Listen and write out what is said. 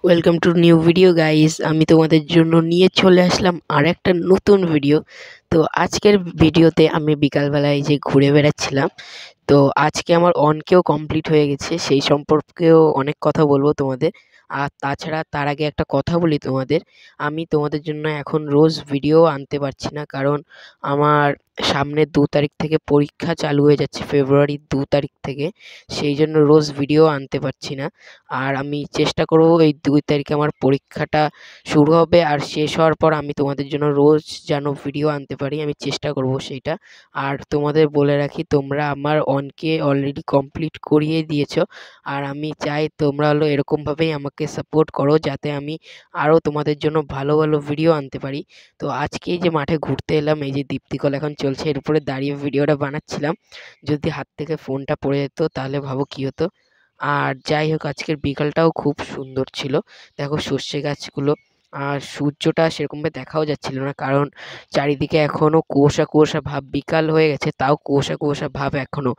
Welcome to new video guys. আমি তোমাদের জন্য নিয়ে চলে আসলাম আর একটা নতুন ভিডিও। তো আজকের ভিডিওতে আমি বিকালবেলায় যে ঘুরে বেড়াচ্ছিলাম, তো আজকে আমার অনকেও কমপ্লিট হয়ে গেছে, সেই সম্পর্কেও অনেক কথা বলবো তোমাদের। আর তাছাড়া তার আগে একটা কথা বলি তোমাদের, আমি তোমাদের জন্য এখন রোজ ভিডিও আনতে পারছি না, কারণ আমার সামনে 2 তারিখ থেকে পরীক্ষা চালু হয়ে যাচ্ছে, ফেব্রুয়ারির 2 তারিখ থেকে। সেই জন্য রোজ ভিডিও আনতে পারছি না। আর আমি চেষ্টা করব এই 2 তারিখে আমার পরীক্ষাটা শুরু হবে, আর শেষ হওয়ার পর আমি তোমাদের জন্য রোজ যেন ভিডিও আনতে পারি, আমি চেষ্টা করব সেইটা। আর তোমাদের বলে রাখি, তোমরা আমার অনকে অলরেডি কমপ্লিট করিয়ে দিয়েছো, আর আমি চাই তোমরা হলো এরকমভাবেই আমাকে সাপোর্ট করো, যাতে আমি আরও তোমাদের জন্য ভালো ভালো ভিডিও আনতে পারি। তো আজকে এই যে মাঠে ঘুরতে এলাম, এই যে দীপ্তিকল এখন চলছে, এর উপরে দাঁড়িয়ে ভিডিওটা বানাচ্ছিলাম। যদি হাত থেকে ফোনটা পড়ে যেত তাহলে ভাবো কী হতো। আর যাই হোক, আজকের বিকালটাও খুব সুন্দর ছিল। দেখো সর্ষে গাছগুলো, আর সূর্যটা সেরকমভাবে দেখাও যাচ্ছিল না, কারণ চারিদিকে এখনো কুয়াশা কুয়াশা ভাব। বিকাল হয়ে গেছে তাও কুয়াশা কুয়াশা ভাব এখনো,